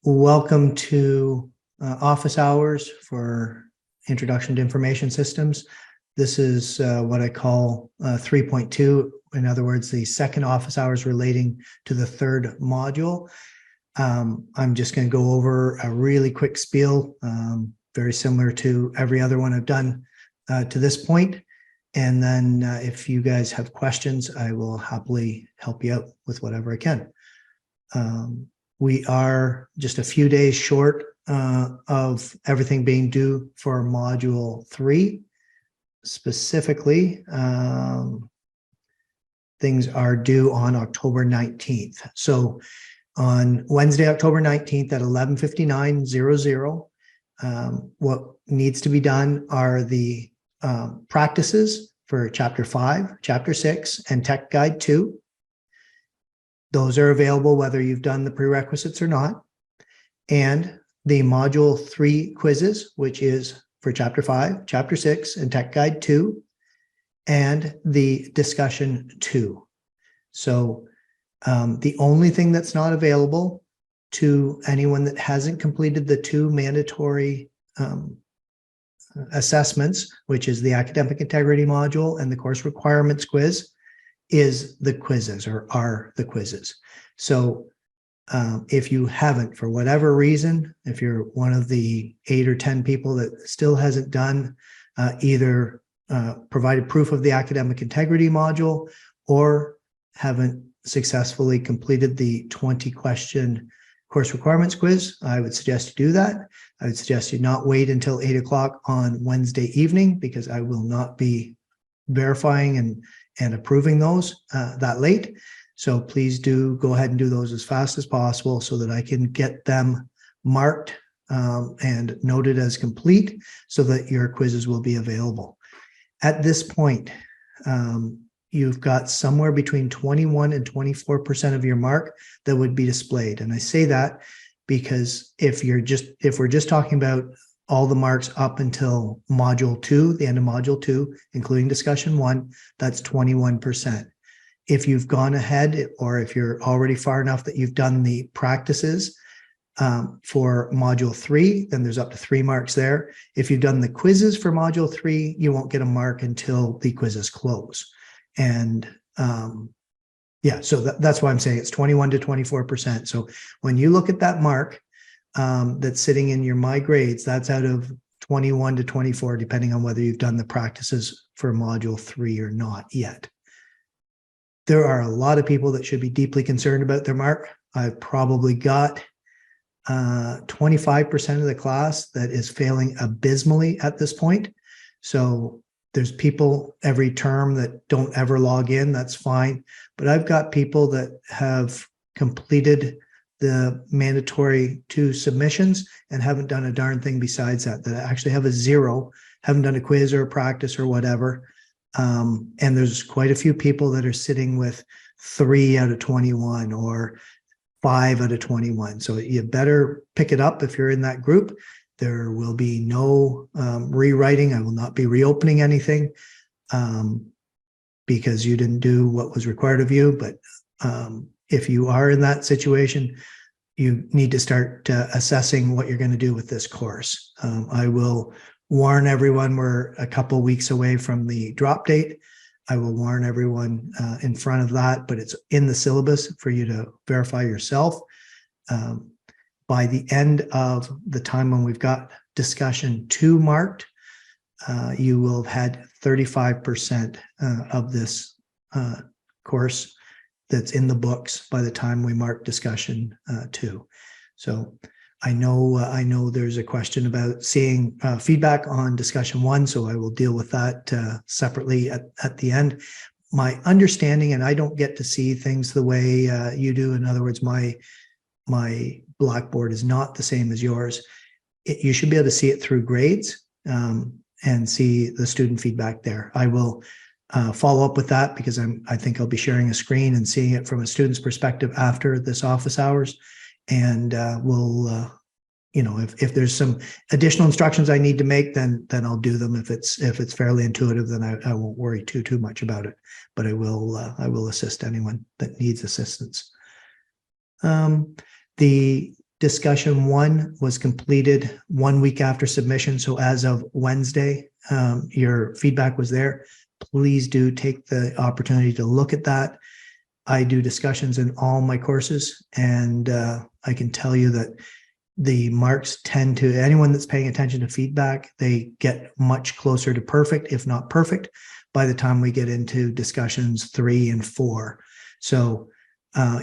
Welcome to office hours for Introduction to Information Systems. This is what I call 3.2. In other words, the second office hours relating to the third module. I'm just going to go over a really quick spiel, very similar to every other one I've done to this point. And then if you guys have questions, I will happily help you out with whatever I can. We are just a few days short of everything being due for Module 3. Specifically, things are due on October 19th. So on Wednesday, October 19th at 11:59:00, what needs to be done are the practices for Chapter 5, Chapter 6, and Tech Guide 2. Those are available whether you've done the prerequisites or not. And the Module 3 quizzes, which is for Chapter 5, Chapter 6, and Tech Guide 2, and the Discussion 2. So the only thing that's not available to anyone that hasn't completed the 2 mandatory assessments, which is the Academic Integrity Module and the Course Requirements Quiz, is the quizzes, or are the quizzes. So if you haven't, for whatever reason, if you're one of the 8 or 10 people that still hasn't done either provided proof of the Academic Integrity Module or haven't successfully completed the 20-question Course Requirements Quiz, I would suggest you do that. I would suggest you not wait until 8 o'clock on Wednesday evening, because I will not be verifying and approving those that late. So please do go ahead and do those as fast as possible so that I can get them marked and noted as complete so that your quizzes will be available. At this point, you've got somewhere between 21 and 24% of your mark that would be displayed. And I say that because if we're just talking about all the marks up until Module 2, the end of Module 2, including Discussion 1, that's 21%. If you've gone ahead, or if you're already far enough that you've done the practices for Module 3, then there's up to 3 marks there. If you've done the quizzes for Module 3, you won't get a mark until the quizzes close. And yeah, so that's why I'm saying it's 21 to 24%. So when you look at that mark, that's sitting in your My Grades, that's out of 21 to 24, depending on whether you've done the practices for Module 3 or not yet. There are a lot of people that should be deeply concerned about their mark. I've probably got 25% of the class that is failing abysmally at this point. So there's people every term that don't ever log in. That's fine. But I've got people that have completed the mandatory 2 submissions and haven't done a darn thing besides that actually have a 0, haven't done a quiz or a practice or whatever. And there's quite a few people that are sitting with 3 out of 21 or 5 out of 21. So you better pick it up if you're in that group. There will be no rewriting. I will not be reopening anything because you didn't do what was required of you. But if you are in that situation, you need to start assessing what you're going to do with this course. I will warn everyone we're a couple weeks away from the drop date. I will warn everyone in front of that, but it's in the syllabus for you to verify yourself. By the end of the time when we've got Discussion 2 marked, you will have had 35% of this course that's in the books by the time we mark Discussion 2. So I know there's a question about seeing feedback on Discussion 1, so I will deal with that separately at the end. My understanding, and I don't get to see things the way you do. In other words, my Blackboard is not the same as yours. You should be able to see it through grades and see the student feedback there. I will follow up with that because I think I'll be sharing a screen and seeing it from a student's perspective after this office hours. And we'll, if there's some additional instructions I need to make, then I'll do them. If it's fairly intuitive, then I won't worry too much about it. But I will assist anyone that needs assistance. The discussion 1 was completed 1 week after submission. So as of Wednesday, your feedback was there. Please do take the opportunity to look at that. I do discussions in all my courses, and I can tell you that the marks tend to, anyone that's paying attention to feedback, they get much closer to perfect, if not perfect, by the time we get into discussions 3 and 4. So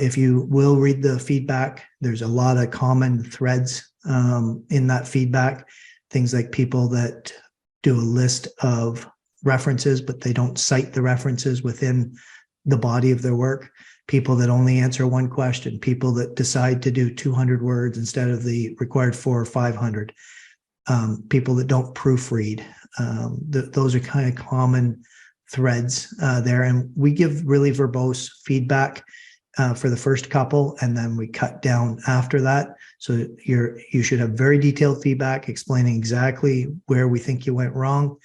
if you will read the feedback, there's a lot of common threads in that feedback. Things like people that do a list of references, but they don't cite the references within the body of their work. People that only answer one question, people that decide to do 200 words instead of the required 400 or 500, people that don't proofread. Those are kind of common threads there. And we give really verbose feedback for the first couple, and then we cut down after that. So you should have very detailed feedback explaining exactly where we think you went wrong.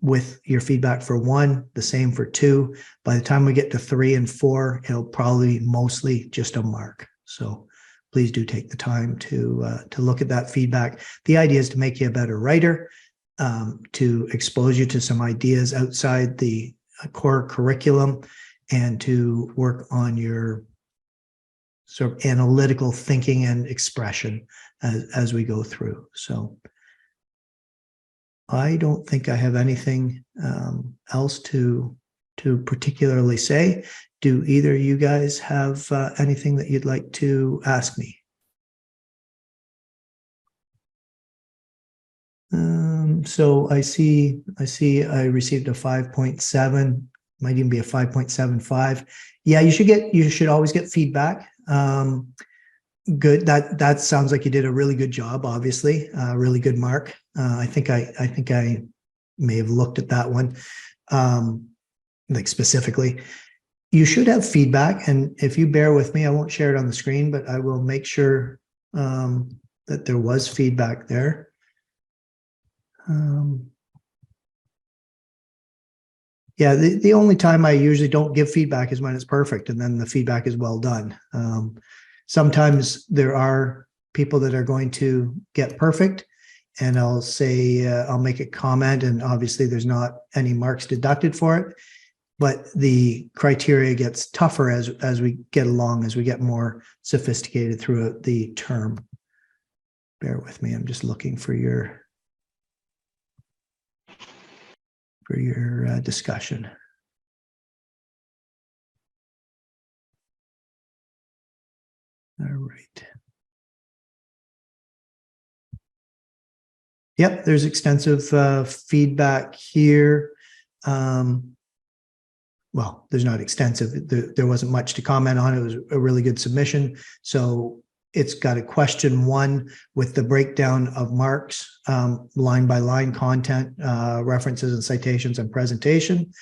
With your feedback for 1, the same for 2. By the time we get to 3 and 4, it'll probably mostly just a mark. So please do take the time to look at that feedback. The idea is to make you a better writer, to expose you to some ideas outside the core curriculum, and to work on your sort of analytical thinking and expression as we go through. So I don't think I have anything else to particularly say. Do either of you guys have anything that you'd like to ask me? So I see I received a 5.7, might even be a 5.75. Yeah, you should always get feedback. Good. That sounds like you did a really good job, obviously. Really good mark. I think I may have looked at that one, like specifically. You should have feedback, and if you bear with me, I won't share it on the screen, but I will make sure that there was feedback there. Yeah, the only time I usually don't give feedback is when it's perfect, and then the feedback is well done. Sometimes there are people that are going to get perfect, and I'll say, I'll make a comment, and obviously there's not any marks deducted for it, but the criteria gets tougher as we get along, as we get more sophisticated throughout the term. Bear with me, I'm just looking for your discussion. All right. Yep, there's extensive feedback here. Well, there's not extensive. There wasn't much to comment on. It was a really good submission. So it's got a question 1 with the breakdown of marks, line by line content, references and citations and presentation.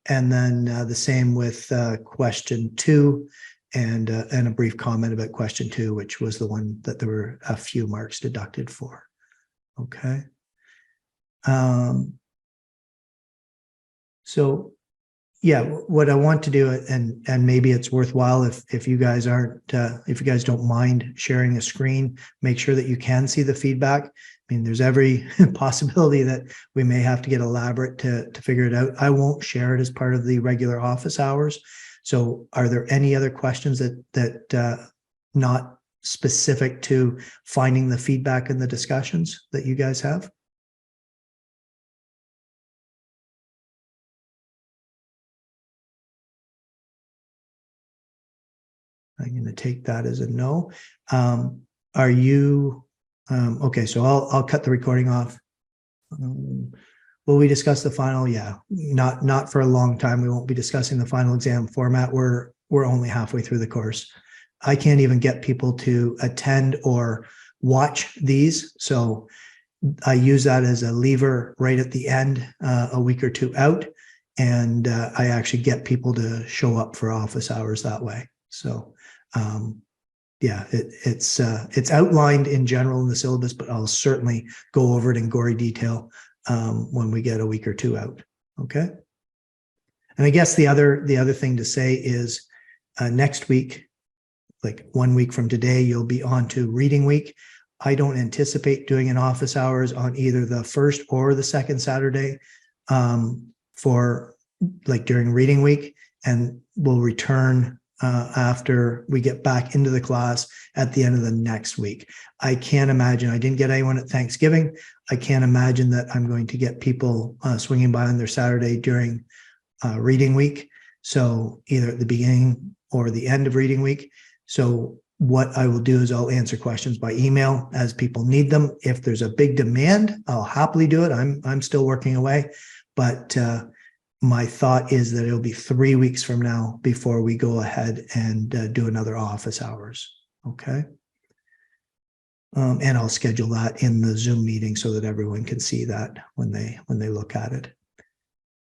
And then the same with question 2. And a brief comment about question 2, which was the one that there were a few marks deducted for. Okay. So yeah, what I want to do, and maybe it's worthwhile if you guys aren't, if you guys don't mind sharing a screen, make sure that you can see the feedback. I mean, there's every possibility that we may have to get elaborate to figure it out. I won't share it as part of the regular office hours. So are there any other questions that not specific to finding the feedback in the discussions that you guys have? I'm going to take that as a no. Are you okay? So I'll cut the recording off. Will we discuss the final? Yeah, not for a long time. We won't be discussing the final exam format. We're only halfway through the course. I can't even get people to attend or watch these. So I use that as a lever right at the end, a week or 2 out. And I actually get people to show up for office hours that way. So yeah, it's outlined in general in the syllabus, but I'll certainly go over it in gory detail when we get a week or 2 out. Okay. And I guess the other thing to say is next week, like 1 week from today, you'll be on to reading week. I don't anticipate doing an office hours on either the first or the second Saturday for like during reading week, and we'll return after we get back into the class at the end of the next week. I can't imagine, I didn't get anyone at Thanksgiving. I can't imagine that I'm going to get people swinging by on their Saturday during reading week. So either at the beginning or the end of reading week. So what I will do is I'll answer questions by email as people need them. If there's a big demand, I'll happily do it. I'm still working away, but my thought is that it'll be 3 weeks from now before we go ahead and do another office hours. Okay. And I'll schedule that in the Zoom meeting so that everyone can see that when they look at it.